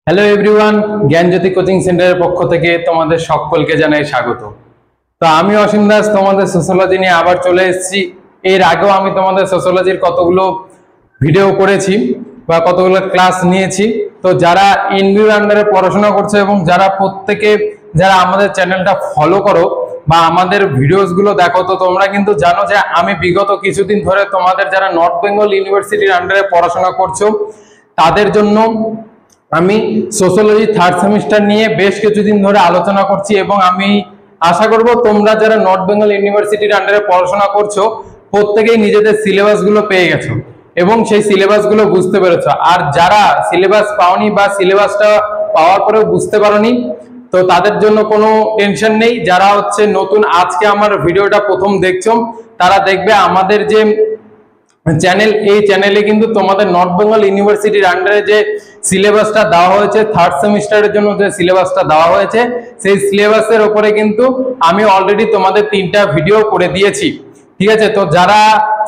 Hello everyone, জ্ঞানজ্যোতি coaching সেন্টারের পক্ষ থেকে তোমাদের সকলকে জানাই স্বাগত। তো আমি অসীম দাস তোমাদের সোশ্যোলজি নিয়ে আবার চলে এসেছি। এর আগেও আমি তোমাদের সোশ্যোলজির কতগুলো ভিডিও করেছি বা কতগুলো ক্লাস নিয়েছি। তো যারা এনবিউর আন্ডারে পড়াশোনা করছে এবং যারা আমাদের চ্যানেলটা ফলো করো বা আমাদের ভিডিওস গুলো দেখো, তো তোমরা কিন্তু জানো যে আমি বিগত কিছুদিন ধরে তোমাদের যারা নর্থ বেঙ্গল ইউনিভার্সিটির আন্ডারে পড়াশোনা করছো তাদের জন্য আমি সোশ্যোলজি থার্ড সেমিস্টার নিয়ে বেশ কিছুদিন ধরে আলোচনা করছি এবং আমি আশা করব তোমরা যারা নর্থ বেঙ্গল ইউনিভার্সিটির আন্ডারে পড়াশোনা করছো প্রত্যেকেই নিজেদের সিলেবাস গুলো পেয়ে গেছো এবং সেই সিলেবাস গুলো বুঝতে পেরেছো। আর যারা সিলেবাস পাওনি বা সিলেবাসটা পাওয়ার পরেও বুঝতে পারোনি, তো তাদের জন্য কোনো টেনশন নেই। যারা হচ্ছে নতুন আজকে আমার ভিডিওটা প্রথম দেখছো, তারা দেখবে আমাদের যে চ্যানেল, এই চ্যানেলে কিন্তু তোমাদের নর্থ বেঙ্গল ইউনিভার্সিটির আন্ডারে যে সিলেবাসটা দেওয়া হয়েছে, থার্ড সেমিস্টারের জন্য যে সিলেবাসটা দেওয়া হয়েছে, সেই সিলেবাসের উপরে কিন্তু আমি অলরেডি তোমাদের 3টা ভিডিও করে দিয়েছি। ঠিক আছে, তো যারা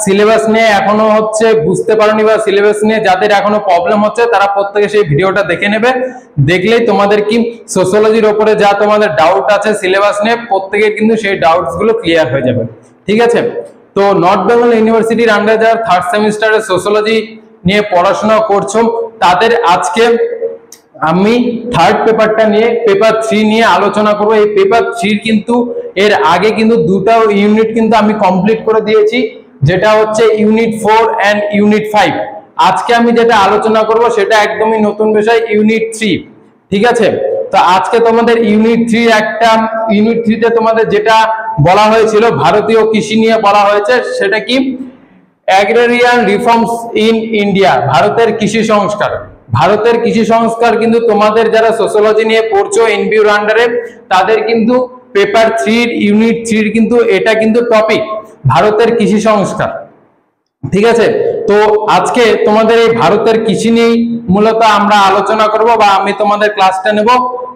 সিলেবাস নিয়ে এখনো হচ্ছে বুঝতে পারোনি বা সিলেবাস নিয়ে যাদের এখনো প্রবলেম হচ্ছে, তারা প্রত্যেকে সেই ভিডিওটা দেখে নেবে। দেখলেই তোমাদের কি সোশ্যোলজির উপরে যা তোমাদের ডাউট আছে সিলেবাস নিয়ে, প্রত্যেকের কিন্তু সেই ডাউটস গুলো ক্লিয়ার হয়ে যাবে। ঠিক আছে, তো নর্থ বেঙ্গল ইউনিভার্সিটির আন্ডারে যারা থার্ড সেমিস্টারে সোশ্যোলজি নিয়ে পড়াশোনা করছো, তাদের আজকে আমি থার্ড পেপারটা নিয়ে পেপার 3 নিয়ে আলোচনা করব। এই পেপার 3 কিন্তু এর আগে কিন্তু দুটো ইউনিট কিন্তু আমি কমপ্লিট করে দিয়েছি, যেটা হচ্ছে ইউনিট 4 এন্ড ইউনিট 5। আজকে আমি যেটা আলোচনা করব সেটা একদমই নতুন বিষয়, ইউনিট 3। ঠিক আছে, তো আজকে তোমাদের ইউনিট 3 তে তোমাদের যেটা বলা হয়েছিল ভারতীয় কৃষি নিয়ে বলা হয়েছে, সেটা কি অ্যাগ্রেরিয়ান রিফর্মস ইন ইন্ডিয়া, ভারতের কৃষি সংস্কার। ভারতের কৃষি সংস্কার কিন্তু তোমাদের যারা সোশ্যোলজি নিয়ে পড়ছো এনবিউর আন্ডারে, তাদের কিন্তু পেপার 3 ইউনিট 3 কিন্তু এটা কিন্তু টপিক ভারতের কৃষি সংস্কার। ঠিক আছে, তো আজকে তোমাদের এই ভারতের কৃষি নিয়ে মূলত আমরা আলোচনা করব বা আমি তোমাদের ক্লাসটা নেব।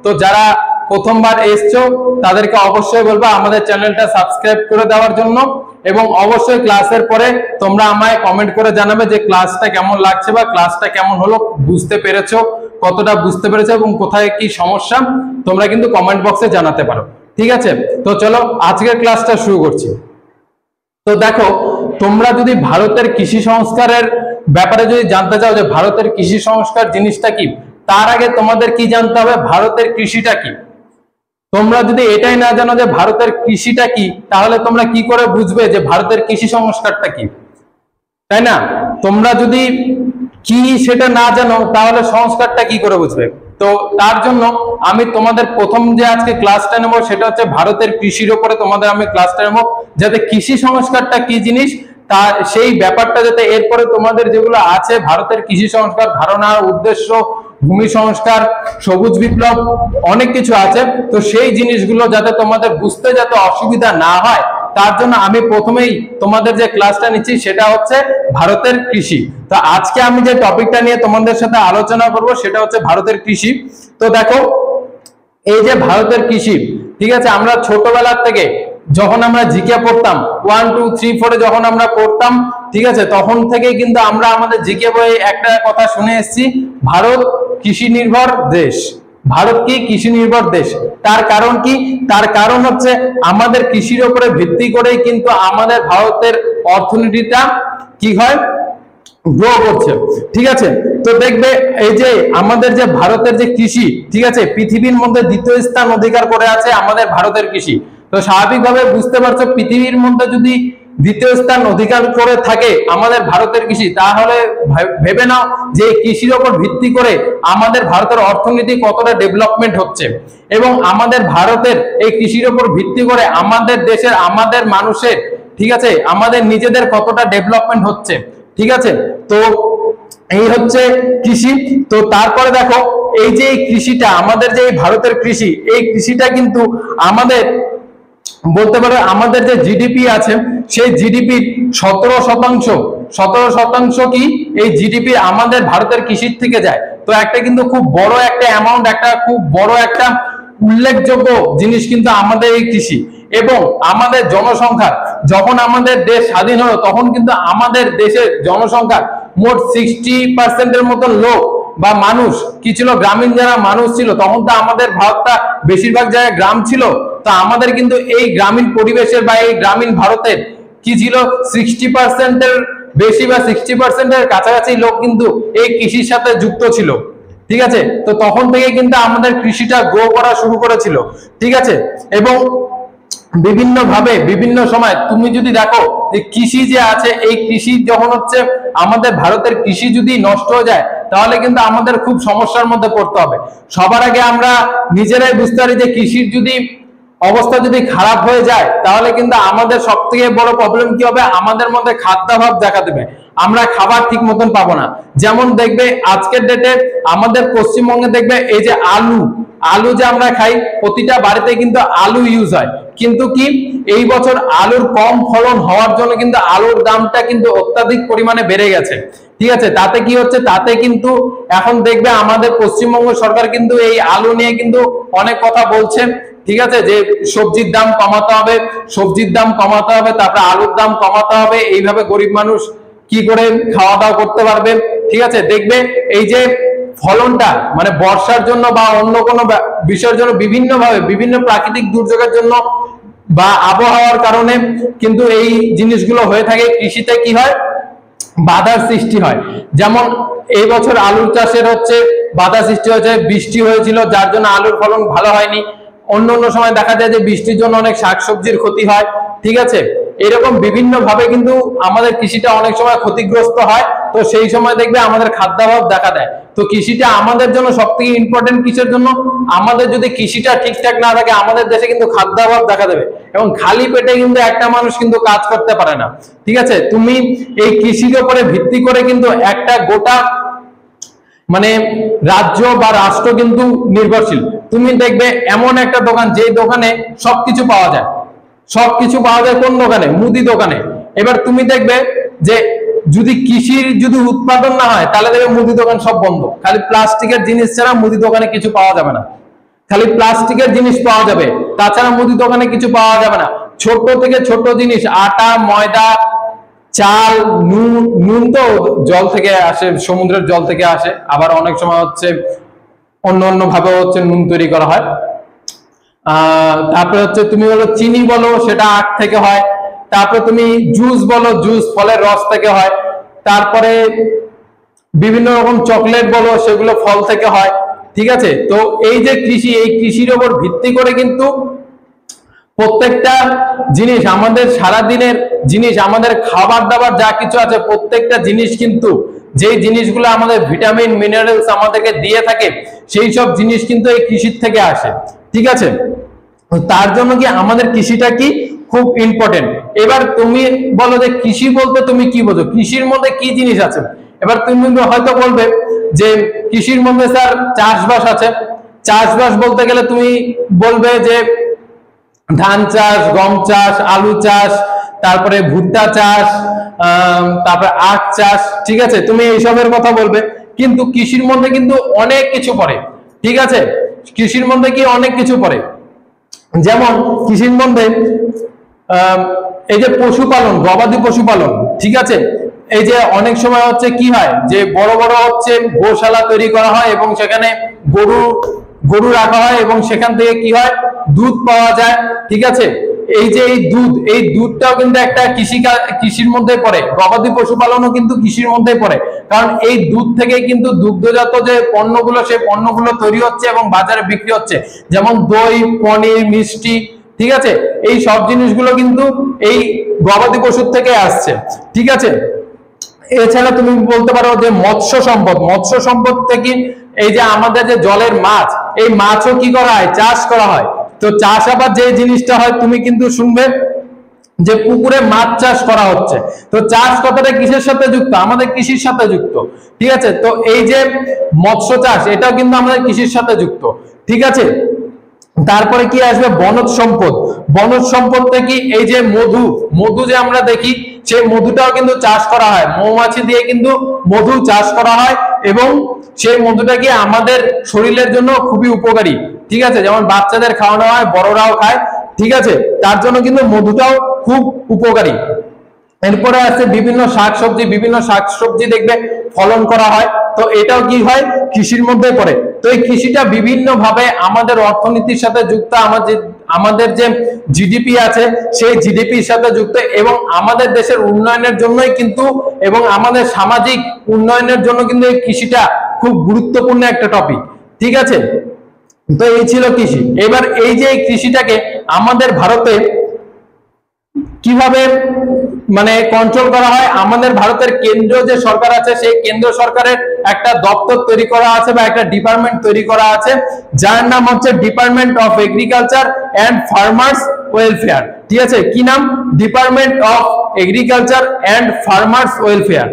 তো যারা প্রথমবার এসছো তাদেরকে অবশ্যই বলবো আমাদের চ্যানেলটা সাবস্ক্রাইব করে দেওয়ার জন্য, এবং অবশ্যই ক্লাসের পরে তোমরা আমায় কমেন্ট করে জানাবে যে ক্লাসটা কেমন লাগছে বা ক্লাসটা কেমন হলো, বুঝতে পেরেছো, কতটা বুঝতে পেরেছো এবং কোথায় কি সমস্যা, তোমরা কিন্তু কমেন্ট বক্সে জানাতে পারো। ঠিক আছে, তো চলো আজকের ক্লাসটা শুরু করছি। তো দেখো, তোমরা যদি ভারতের কৃষি সংস্কারের ব্যাপারে যদি জানতে চাও যে ভারতের কৃষি সংস্কার জিনিসটা কি, তার আগে তোমাদের কি জানতে হবে ভারতের কৃষিটা কি। তোমরা যদি এটাই না জানো যে ভারতের কৃষিটা কি, তাহলে তোমরা কি করে বুঝবে যে ভারতের কৃষি সংস্কারটা কি, তাই না? তোমরা যদি কি সেটা না জানো তাহলে সংস্কারটা কি করে বুঝবে? তো তার জন্য আমি তোমাদের প্রথম যে আজকে ক্লাসটা নেব সেটা হচ্ছে ভারতের কৃষির উপরে তোমাদের আমি ক্লাসটা নেব, যাতে কৃষি সংস্কারটা কি জিনিস তা সেই ব্যাপারটা যাতে এরপরে তোমাদের যেগুলো আছে ভারতের কৃষি সংস্কার, ধারণা, উদ্দেশ্য, ভূমি সংস্কার, সবুজ বিপ্লব, অনেক কিছু আছে, তো সেই জিনিসগুলো যাতে তোমাদের বুঝতে যাতে অসুবিধা না হয়, তার জন্য আমি প্রথমেই তোমাদের যে ক্লাসটা নিচ্ছি সেটা হচ্ছে ভারতের কৃষি। তো আজকে আমি যে টপিকটা নিয়ে তোমাদের সাথে আলোচনা করব সেটা হচ্ছে ভারতের কৃষি। তো দেখো, এই যে ভারতের কৃষি, ঠিক আছে, আমরা ছোটবেলার থেকে যখন আমরা জিকে পড়তাম 1 2 3 4 যখন আমরা পড়তাম, ঠিক আছে, তখন থেকে কিন্তু আমরা আমাদের জিকে বইয়ে একটা কথা শুনে এসেছি, ভারত কৃষি নির্ভর দেশ। ভারত কি কৃষি নির্ভর দেশ? তার কারণ কি? তার কারণ হচ্ছে আমাদের কৃষির উপরে ভিত্তি করেই কিন্তু আমাদের ভারতের অর্থনীতিটা কি হয়, গ্রো করছে। ঠিক আছে, তো দেখবে এই যে আমাদের যে ভারতের যে কৃষি, ঠিক আছে, পৃথিবীর মধ্যে দ্বিতীয় স্থান অধিকার করে আছে আমাদের ভারতের কৃষি। তো স্বাভাবিকভাবে বুঝতে পারছো, পৃথিবীর মধ্যে যদি দ্বিতীয় স্থান অধিকার করে থাকে আমাদের ভারতের কৃষি, তাহলে ভেবে নাও যে কৃষির উপর ভিত্তি করে আমাদের ভারতের অর্থনীতি কতটা ডেভেলপমেন্ট হচ্ছে, এবং আমাদের ভারতের এই কৃষির উপর ভিত্তি করে আমাদের দেশের, আমাদের মানুষের, ঠিক আছে, আমাদের নিজেদের কতটা ডেভেলপমেন্ট হচ্ছে। ঠিক আছে, তো এই হচ্ছে কৃষি। তো তারপরে দেখো, এই যে কৃষিটা আমাদের যে ভারতের কৃষি, এই কৃষিটা কিন্তু আমাদের বলতে পারো আমাদের যে জিডিপি আছে সেই জিডিপির 17% কি এই জিডিপি আমাদের ভারতের কৃষির থেকে যায়। তো একটা কিন্তু খুব বড় একটা অ্যামাউন্ট, একটা খুব বড় একটা উল্লেখযোগ্য জিনিস কিন্তু আমাদের এই কৃষি। এবং আমাদের জনসংখ্যা, যখন আমাদের দেশ স্বাধীন হলো তখন কিন্তু আমাদের দেশের জনসংখ্যা মোট 60% এর মতো লোক বা মানুষ কি ছিল, গ্রামীণ যারা মানুষ ছিল, তখন তো আমাদের ভারতটা বেশিরভাগ জায়গায় গ্রাম ছিল। তো আমাদের কিন্তু এই গ্রামীণ পরিবেশের বা এই গ্রামীণ ভারতের কি ছিল, 60% বেশি বা 60% কাছাকাছি লোক কিন্তু এই কৃষির সাথে যুক্ত ছিল। ঠিক আছে, তো তখন থেকে কিন্তু আমাদের কৃষিটা গ্রো করা শুরু করেছিল। ঠিক আছে, এবং বিভিন্ন ভাবে বিভিন্ন সময় তুমি যদি দেখো যে কৃষি যে আছে, এই কৃষি যখন হচ্ছে আমাদের ভারতের কৃষি যদি নষ্ট হয়ে যায়, তাহলে কিন্তু আমাদের খুব সমস্যার মধ্যে পড়তে হবে। সবার আগে আমরা নিজেরাই বুঝতে পারি যে কৃষির যদি অবস্থা যদি খারাপ হয়ে যায়, তাহলে কিন্তু আমাদের সব থেকে বড় প্রবলেম কি হবে, আমাদের মধ্যে খাদ্যাভাব দেখা দেবে, আমরা খাবার ঠিক মতন পাবো না। যেমন দেখবে আজকের ডেটে আমাদের পশ্চিমবঙ্গে দেখবে এই যে আলু যে আমরা খাই, প্রতিটা বাড়িতে কিন্তু আলু ইউজ হয়, কিন্তু কি এই বছর আলুর কম ফলন হওয়ার জন্য কিন্তু আলুর দামটা কিন্তু অত্যাধিক পরিমাণে বেড়ে গেছে। ঠিক আছে, তাতে কি হচ্ছে, তাতে কিন্তু এখন দেখবে আমাদের পশ্চিমবঙ্গ সরকার কিন্তু এই আলু নিয়ে কিন্তু অনেক কথা বলছে। ঠিক আছে, যে সবজির দাম কমাতে হবে, সবজির দাম কমাতে হবে, তারপরে আলুর দাম কমাতে হবে, এইভাবে গরিব মানুষ কি করে খাওয়া দাওয়া করতে পারবে। ঠিক আছে, দেখবে এই যে ফলনটা মানে বর্ষার জন্য বা অন্য কোনো বিষয়ের জন্য বিভিন্ন ভাবে বিভিন্ন প্রাকৃতিক দুর্যোগের জন্য বা আবহাওয়ার কারণে কিন্তু এই জিনিসগুলো হয়ে থাকে, কৃষিতে কি হয়, বাধার সৃষ্টি হয়। যেমন এই বছর আলুর চাষের হচ্ছে বাধা সৃষ্টি হয়েছে, বৃষ্টি হয়েছিল যার জন্য আলুর ফলন ভালো হয়নি। অন্য অন্য সময় দেখা যায় যে বৃষ্টির জন্য অনেক শাকসবজির ক্ষতি হয়। ঠিক আছে, এরকম বিভিন্ন ভাবে কিন্তু আমাদের কৃষিটা অনেক সময় ক্ষতিগ্রস্ত হয়। তো সেই সময় দেখবে আমাদের খাদ্যাভাব দেখা দেয়। তো কৃষিটা আমাদের জন্য সব থেকে ইম্পর্টেন্ট, কিসের জন্য, আমাদের যদি কৃষিটা ঠিকঠাক না থাকে আমাদের দেশে কিন্তু খাদ্যাভাব দেখা দেবে, এবং খালি পেটে কিন্তু একটা মানুষ কিন্তু কাজ করতে পারে না। ঠিক আছে, তুমি এই কৃষির উপরে ভিত্তি করে কিন্তু একটা গোটা মানে রাজ্য বা রাষ্ট্র কিন্তু নির্ভরশীল। তুমি দেখবে এমন একটা দোকান, যে দোকানে সবকিছু পাওয়া যায়, সবকিছু পাওয়া যায় কোন দোকানে, মুদি দোকানে। এবার তুমি দেখবে যে যদি কৃষির যদি উৎপাদন না হয়, তাহলে দেখবে মুদি দোকান সব বন্ধ, খালি প্লাস্টিকের জিনিস ছাড়া মুদি দোকানে কিছু পাওয়া যাবে না, খালি প্লাস্টিকের জিনিস পাওয়া যাবে, তাছাড়া মুদি দোকানে কিছু পাওয়া যাবে না। ছোট থেকে ছোট জিনিস, আটা, ময়দা, চাল, নুন তো জল থেকে আসে, সমুদ্রের জল থেকে আসে, আবার অনেক সময় হচ্ছে অন্য অন্য ভাবে হচ্ছে নুন তৈরি করা হয়। তারপরে হচ্ছে তুমি বলো চিনি বলো, সেটা আখ থেকে হয়। তারপরে তুমি জুস বলো, জুস ফলের রস থেকে হয়। তারপরে বিভিন্ন রকম চকলেট বলো, সেগুলো ফল থেকে হয়। ঠিক আছে, তো এই যে কৃষি, এই কৃষির উপর ভিত্তি করে কিন্তু প্রত্যেকটা জিনিস, আমাদের সারা দিনের জিনিস, আমাদের খাবার দাবার যা কিছু আছে, প্রত্যেকটা জিনিস কিন্তু যেই জিনিসগুলো আমাদের ভিটামিন মিনারেলস আমাদেরকে দিয়ে থাকে, সেই সব জিনিস কিন্তু এই কৃষির থেকে আসে। ঠিক আছে, তার জন্য কি আমাদের কৃষিটা কি খুব ইম্পর্টেন্ট। এবার তুমি বলো যে কৃষি বলতে তুমি কি বোঝো, কৃষির মধ্যে কি জিনিস আছে। এবার তুমি হয়তো বলবে যে কৃষির মধ্যে স্যার চাষবাস আছে। চাষবাস বলতে গেলে তুমি বলবে যে ধান চাষ, গম চাষ, আলু চাষ, তারপরে ভুট্টা চাষ, তারপরে আখ চাষ। ঠিক আছে, তুমি এইসবের কথা বলবে, কিন্তু কৃষির মধ্যে কিন্তু অনেক কিছু পড়ে। ঠিক আছে, কৃষির মধ্যে কি অনেক কিছু পড়ে, যেমন কৃষির মধ্যে এই যে পশুপালন, গবাদি পশুপালন। ঠিক আছে, এই যে অনেক সময় হচ্ছে কি হয় যে বড় বড় হচ্ছে গোশালা তৈরি করা হয় এবং সেখানে গরু রাখা হয় এবং সেখান থেকে কি হয়, দুধ পাওয়া যায়। ঠিক আছে, এই যে এই দুধটাও কিন্তু একটা কৃষির মধ্যে পড়ে, গবাদি পশুপালনও কিন্তু কৃষির মধ্যে পড়ে, কারণ এই দুধ থেকে কিন্তু দুগ্ধজাত যে পণ্যগুলো, সেই পণ্যগুলো তৈরি হচ্ছে এবং বাজারে বিক্রি হচ্ছে, যেমন দই, পনির, মিষ্টি। ঠিক আছে, এই সব জিনিসগুলো কিন্তু এই গবাদি পশুর থেকে আসছে। ঠিক আছে, এছাড়া তুমি বলতে পারো যে মৎস্য সম্পদ থেকে এই যে আমাদের যে জলের মাছ, এই মাছও কি করা হয়, চাষ করা হয়। তো চাষাবাদ যে জিনিসটা হয়, তুমি কিন্তু শুনবে যে পুকুরে মাছ চাষ করা হচ্ছে। তো চাষ কথাটা কিসের সাথে যুক্ত, আমাদের কৃষির সাথে যুক্ত। ঠিক আছে, তো এই যে মৎস্য চাষ, এটাও কিন্তু আমাদের কৃষির সাথে যুক্ত। ঠিক আছে, তারপরে কি আসবে, বনজ সম্পদ থেকে এই যে মধু যে আমরা দেখি, সেই মধুটাও কিন্তু চাষ করা হয়, মৌমাছি দিয়ে কিন্তু মধু চাষ করা হয়, এবং সেই মধুটা কি আমাদের শরীরের জন্য খুবই উপকারী। ঠিক আছে, যেমন বাচ্চাদের খাওয়ানো হয়, বড়রাও খায়। ঠিক আছে, তার জন্য কিন্তু মধুটাও খুব উপকারী। এরপরে আছে বিভিন্ন শাকসবজি দেখবে ফলন করা হয়, তো এটাও কি হয় কৃষির মধ্যে পড়ে। তো এই কৃষিটা বিভিন্ন ভাবে আমাদের অর্থনীতির সাথে যুক্ত, আমাদের যে জিডিপি আছে সেই জিডিপির সাথে যুক্ত, এবং আমাদের দেশের উন্নয়নের জন্যই কিন্তু, এবং আমাদের সামাজিক উন্নয়নের জন্য কিন্তু এই কৃষিটা খুব গুরুত্বপূর্ণ একটা টপিক। ঠিক আছে, তো এই ছিল কৃষি। এবার এই যে কৃষিটাকে আমাদের ভারতে কিভাবে মানে কন্ট্রোল করা হয়, আমাদের ভারতের কেন্দ্রীয় যে সরকার আছে সেই কেন্দ্র সরকারের একটা দপ্তর তৈরি করা আছে বা একটা ডিপার্টমেন্ট তৈরি করা আছে, যার নাম হচ্ছে department of agriculture and farmers welfare. ঠিক আছে, কি নাম? Department of agriculture and farmers welfare.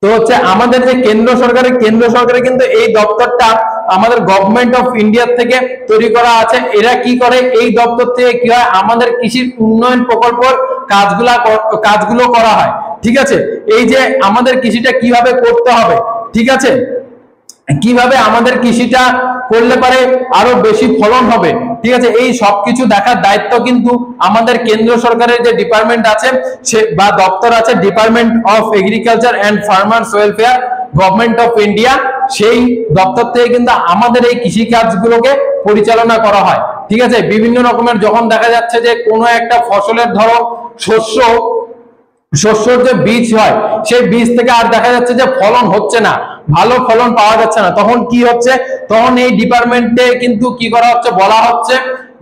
তো হচ্ছে আমাদের যে কেন্দ্র সরকারের কিন্তু এই দপ্তরটা আমাদের গভর্নমেন্ট অফ ইন্ডিয়া থেকে তৈরি করা আছে। এরা কি করে, এই দপ্তর থেকে কি হয়, আমাদের কৃষির উন্নয়ন প্রকল্পের কাজগুলো করা হয়। ঠিক আছে, এই যে আমাদের কৃষিটা কিভাবে করতে হবে, ঠিক আছে, কিভাবে আমাদের কৃষিটা করলে পারে আরো বেশি ফলন হবে, ঠিক আছে, এই সবকিছু দেখার দায়িত্ব কিন্তু আমাদের কেন্দ্র সরকারের যে ডিপার্টমেন্ট আছে সে বা দপ্তর আছে, department of agriculture and farmers welfare, government of India, সেই দপ্তর থেকে কিন্তু আমাদের এই কৃষি কাজগুলোকে পরিচালনা করা হয়। ঠিক আছে, বিভিন্ন রকমের যখন দেখা যাচ্ছে যে কোনো একটা ফসলের ধরো শস্যর যে বীজ হয় সেই বীজ থেকে আর দেখা যাচ্ছে যে ফলন হচ্ছে না, ভালো ফলন পাওয়া যাচ্ছে না, তখন কি হচ্ছে, তখন এই ডিপার্টমেন্টে কিন্তু কি করা হচ্ছে, বলা হচ্ছে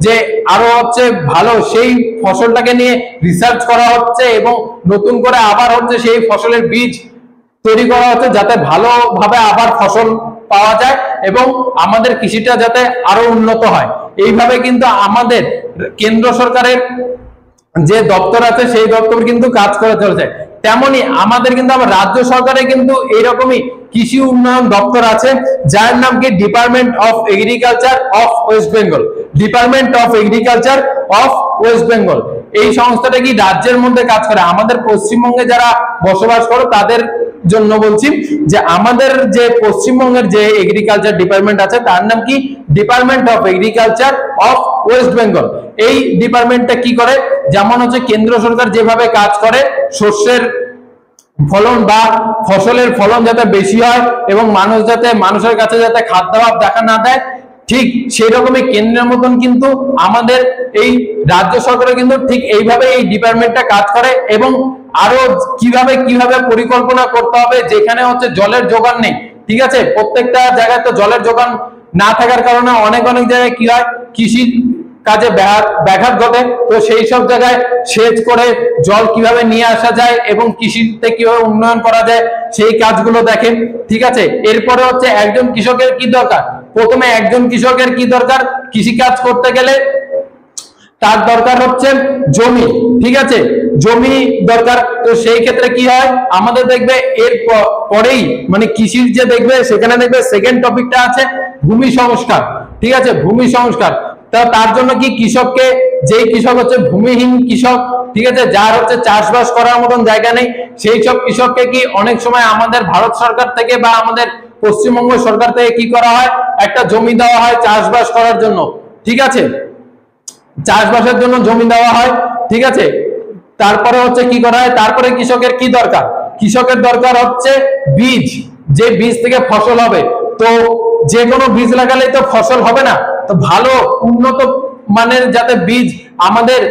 যে আরো হচ্ছে ভালো সেই ফসলটাকে নিয়ে রিসার্চ করা হচ্ছে এবং নতুন করে আবার হচ্ছে সেই ফসলের বীজ তৈরি করা হচ্ছে, যাতে ভালোভাবে আবার ফসল পাওয়া যায় এবং আমাদের কৃষিটা যাতে আরো উন্নত হয়। এইভাবে কিন্তু আমাদের কেন্দ্র সরকারের যে দপ্তর আছে সেই দপ্তর কিন্তু কাজ করে চলেছে। তেমনি আমাদের কিন্তু আবার রাজ্য সরকারে কিন্তু এইরকমই কৃষি উন্নয়ন দপ্তর আছে, যার নাম কি department of agriculture of West Bengal. Department of agriculture of West Bengal এই সংস্থাটা কি রাজ্যের মধ্যে কাজ করে। আমাদের পশ্চিমবঙ্গে যারা বসবাস করে তাদের জন্য বলছি যে আমাদের যে পশ্চিমবঙ্গের যে এগ্রিকালচার ডিপার্টমেন্ট আছে তার নাম কি department of agriculture of West Bengal. এই ডিপার্টমেন্টটা কি করে, যেমন হচ্ছে কেন্দ্র সরকার যেভাবে কাজ করে শস্যের ফলন বা ফসলের ফলন যাতে বেশি হয় এবং মানুষের কাছে যাতে খাদ্যাভাব দেখা না দেয়, ঠিক সেই রকমই কেন্দ্রের মতন কিন্তু আমাদের এই রাজ্য সরকারে কিন্তু ঠিক এইভাবে এই ডিপার্টমেন্টটা কাজ করে এবং আরো কিভাবে পরিকল্পনা করতে হবে, যেখানে হচ্ছে জলের যোগান নেই, ঠিক আছে, প্রত্যেকটা জায়গায় তো জলের যোগান না থাকার কারণে অনেক জায়গায় কি হয়, কৃষি কাজে ব্যাঘাত ঘটে। তো সেই সব জায়গায় সেচ করে জল কিভাবে নিয়ে আসা যায় এবং কৃষিতে কিভাবে উন্নয়ন করা যায় সেই কাজগুলো দেখেন। ঠিক আছে, এরপরে হচ্ছে একজন কৃষকের কি দরকার, প্রথমে একজন কৃষকের কি দরকার, কৃষি কাজ করতে গেলে তার দরকার হচ্ছে জমি। ঠিক আছে, জমি দরকার। তো সেই ক্ষেত্রে কি হয়, আমাদের দেখবে এর পরেই মানে কৃষির যে দেখবে সেখানে দেখবে সেকেন্ড টপিকটা আছে ভূমি সংস্কার। ঠিক আছে, ভূমি সংস্কার। তার জন্য কি কৃষককে, যেই কৃষক হচ্ছে ভূমিহীন কৃষক, ঠিক আছে, যার হচ্ছে চাষবাস করার মতন জায়গা নেই, সেই সব কৃষককে কি অনেক সময় আমাদের ভারত সরকার থেকে বা আমাদের পশ্চিমবঙ্গ সরকার থেকে কি করা হয়, একটা জমি দেওয়া হয় চাষবাস করার জন্য। ঠিক আছে, চাষবাসের জন্য জমি দেওয়া হয়। ঠিক আছে, তারপরে হচ্ছে কি করা হয়, তারপরে কৃষকের কি দরকার, কৃষকের দরকার হচ্ছে বীজ, যে বীজ থেকে ফসল হবে। তো যে কোনো বীজ লাগালেই তো ফসল হবে না, তো ভালো উন্নত মানের যাতে বীজ আমাদের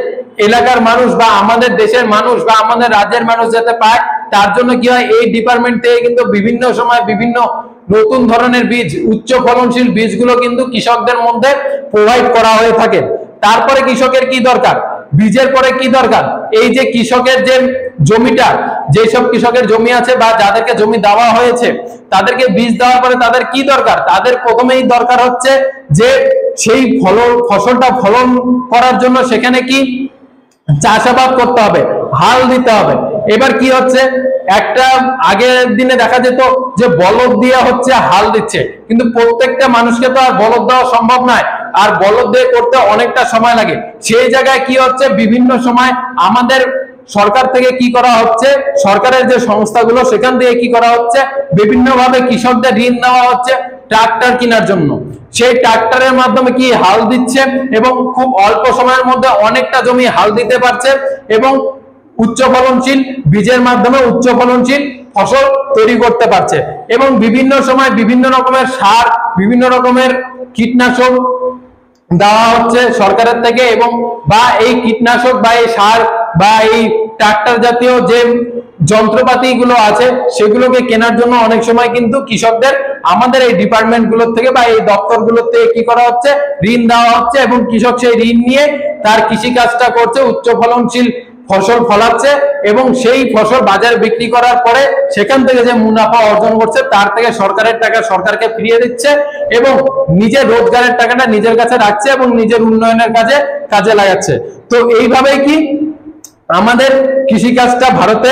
এলাকার মানুষ বা আমাদের দেশের মানুষ বা আমাদের রাজ্যের মানুষ যাতে পায়, তার জন্য কি হয়, এই ডিপার্টমেন্ট থেকে কিন্তু বিভিন্ন সময় বিভিন্ন নতুন ধরনের বীজ, উচ্চ ফলনশীল বীজগুলো কিন্তু কৃষকদের মধ্যে প্রোভাইড করা হয়ে থাকে। তারপরে কৃষকের কি দরকার, বীজের পরে কি দরকার, এই যে কৃষকের যে জমিটা, যেসব কৃষকের জমি আছে বা যাদেরকে জমি দেওয়া হয়েছে তাদেরকে বীজ দেওয়ার পরে তাদের কি দরকার, তাদের প্রথমেই দরকার হচ্ছে যে সেই ফসলটা ফলন করার জন্য সেখানে কি চাষাবাদ করতে হবে, হাল দিতে হবে। এবার কি হচ্ছে, একটা আগের দিনে দেখা যেত যে বলদ দিয়ে হচ্ছে হাল দিচ্ছে, কিন্তু প্রত্যেকটা মানুষকে তো আর বলদ দেওয়া সম্ভব নয়, আর বলদ দিয়ে করতে অনেকটা সময় লাগে। সেই জায়গায় কি হচ্ছে, বিভিন্ন সময় আমাদের সরকার থেকে কি করা হচ্ছে, সরকারের যে সংস্থাগুলো সেখান থেকে কি করা হচ্ছে, বিভিন্ন ভাবে কৃষকদের ঋণ দেওয়া হচ্ছে ট্রাক্টর কেনার জন্য। সেই ট্রাক্টরের মাধ্যমে কি হাল দিচ্ছে এবং খুব অল্প সময়ের মধ্যে অনেকটা জমি হাল দিতে পারছে এবং উচ্চ ফলনশীল বীজের মাধ্যমে উচ্চ ফলনশীল ফসল তৈরি করতে পারছে। এবং বিভিন্ন সময় বিভিন্ন রকমের সার, বিভিন্ন রকমের কীটনাশক দেওয়া হচ্ছে সরকারের থেকে, এবং বা এই কীটনাশক বা এই সার বা এই ট্রাক্টর জাতীয় যে যন্ত্রপাতি গুলো আছে সেগুলোকে কেনার জন্য অনেক সময় কিন্তু কৃষকদের আমাদের এই ডিপার্টমেন্ট গুলোর থেকে বা এই দপ্তর গুলোর থেকে কি করা হচ্ছে, ঋণ দেওয়া হচ্ছে, এবং কৃষক সেই ঋণ নিয়ে তার কৃষি কাজটা করছে, উচ্চ ফলনশীল ফসল ফলাচ্ছে, এবং সেই ফসল বাজারে বিক্রি করার পরে সেখান থেকে যে মুনাফা অর্জন করছে তার থেকে সরকারের টাকা সরকারকে ফিরিয়ে দিচ্ছে, এবং নিজের রোজগারের টাকাটা নিজের কাছে রাখছে এবং নিজের উন্নয়নের কাজে লাগাচ্ছে। তো এইভাবেই কি আমাদের কৃষিকাজটা ভারতে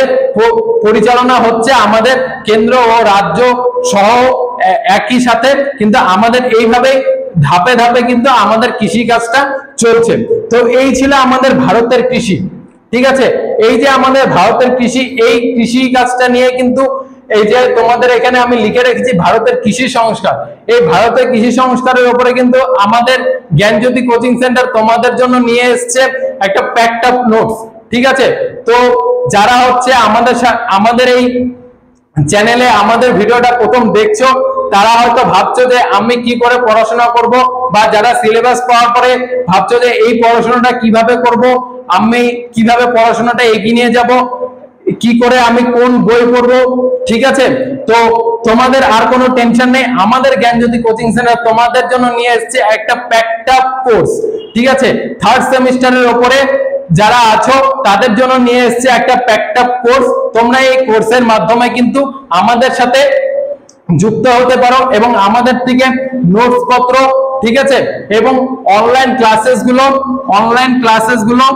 পরিচালনা হচ্ছে, আমাদের কেন্দ্র ও রাজ্য সহ একই সাথে, কিন্তু আমাদের এইভাবে ধাপে ধাপে কিন্তু আমাদের কৃষিকাজটা চলছে। তো এই ছিল আমাদের ভারতের কৃষি। ঠিক আছে, এই যে আমাদের ভারতের কৃষি, এই কৃষি কাজটা নিয়ে কিন্তু এই যে তোমাদের এখানে আমি লিখে রেখেছি ভারতের কৃষি সংস্কার, এই ভারতের কৃষি সংস্কারের উপরে কিন্তু আমাদের জ্ঞানজ্যোতি কোচিং সেন্টার তোমাদের জন্য নিয়ে এসেছে একটা প্যাকড আপ নোটস। ঠিক আছে, তো যারা হচ্ছে আমাদের এই চ্যানেলে আমাদের ভিডিওটা প্রথম দেখছো তারা হয়তো ভাবছো যে আমি কি করে পড়াশোনা করব, বা যারা সিলেবাস পাওয়ার পরে ভাবছো যে এই পড়াশোনাটা কিভাবে করব, আমি কিভাবে পড়াশোনাটা এগিয়ে নিয়ে যাব, কি করে আমি কোন বই পড়বো। ঠিক আছে, তো তোমাদের আর কোনো টেনশন নেই, আমাদের জ্ঞানজ্যোতি কোচিং সেন্টার তোমাদের জন্য নিয়ে এসেছে একটা প্যাকড আপ কোর্স। ঠিক আছে, থার্ড সেমিস্টারের উপরে যারা আছো তাদের জন্য নিয়ে এসেছে একটা প্যাকড আপ কোর্স। তোমরা এই কোর্সের মাধ্যমে কিন্তু আমাদের সাথে যুক্ত হতে পারো এবং আমাদের থেকে নোটস পত্র, ঠিক আছে, এবং অনলাইন ক্লাসেস গুলো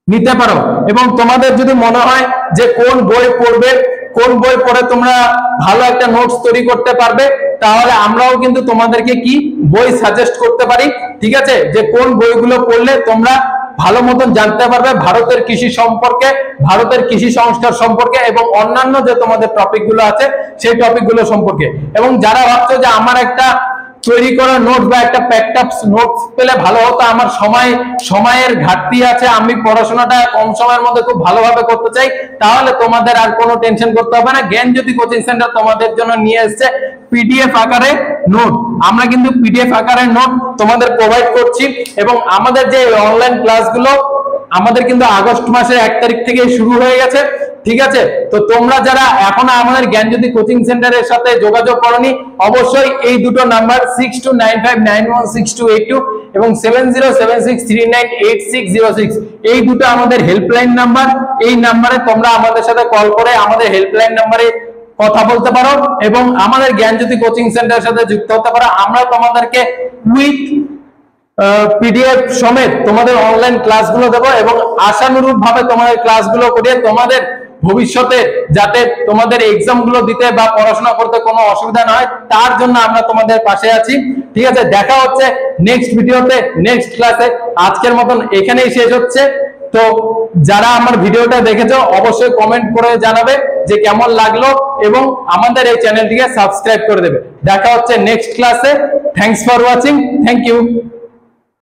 নিতে পারো। এবং তোমাদের যদি মনে হয় যে কোন বই পড়বে, কোন বই পড়ে তোমরা ভালো একটা নোটস তৈরি করতে পারবে, তাহলে আমরাও কিন্তু তোমাদেরকে কি বই সাজেস্ট করতে পারি। ঠিক আছে, যে কোন বইগুলো পড়লে তোমরা ভালো মতন জানতে পারবে ভারতের কৃষি সম্পর্কে, ভারতের কৃষি সংস্কার সম্পর্কে, এবং অন্যান্য যে তোমাদের টপিকগুলো আছে সেই টপিকগুলো সম্পর্কে। এবং যারা ভাবছো যে আমার একটা তৈরি করা নোটস বা একটা প্যাকড আপ নোটস পেলে ভালো হতো, আমার সময়ের ঘাটতি আছে, আমি পড়াশোনাটা কম সময়ের মধ্যে খুব ভালোভাবে করতে চাই, তাহলে তোমাদের আর কোনো টেনশন করতে হবে না। জ্ঞানজ্যোতি কোচিং সেন্টার তোমাদের জন্য নিয়ে এসেছে পিডিএফ আকারে নোট। আমরা কিন্তু পিডিএফ আকারে নোট তোমাদের প্রোভাইড করছি, এবং আমাদের যে অনলাইন ক্লাসগুলো আমাদের কিন্তু আগস্ট মাসের 1 তারিখ থেকে শুরু হয়ে গেছে। ঠিক আছে, তো তোমরা যারা এখনো আমাদের জ্ঞানজ্যোতি কোচিং সেন্টারের সাথে যোগাযোগ করনি, অবশ্যই এই দুটো নাম্বার 6295916282 এবং 7076398606, এই দুটো আমাদের হেল্পলাইন নাম্বার। এই নাম্বারে তোমরা আমাদের সাথে কল করে আমাদের হেল্পলাইন নাম্বারে কথা বলতে পারো এবং আমাদের জ্ঞানজ্যোতি কোচিং সেন্টারের সাথে যুক্ত হতে পারো। আমরা তোমাদেরকে উইথ পিডিএফ সমেত তোমাদের অনলাইন ক্লাসগুলো দেবো, এবং আশানুরূপ ভাবে তোমাদের ক্লাসগুলো করিয়ে তোমাদের ভবিষ্যতে যাতে তোমাদের এক্সাম গুলো দিতে বা পড়াশোনা করতে কোনো অসুবিধা না হয় তার জন্য আমরা তোমাদের পাশে আছি। ঠিক আছে, দেখা হচ্ছে নেক্সট ভিডিওতে, নেক্সট ক্লাসে। আজকের মতন এখানেই শেষ হচ্ছে। তো যারা আমার ভিডিওটা দেখেছো অবশ্যই কমেন্ট করে জানাবে যে কেমন লাগলো, এবং আমাদের এই চ্যানেলটিকে সাবস্ক্রাইব করে দেবে। দেখা হচ্ছে নেক্সট ক্লাসে। Thanks for watching, thank you.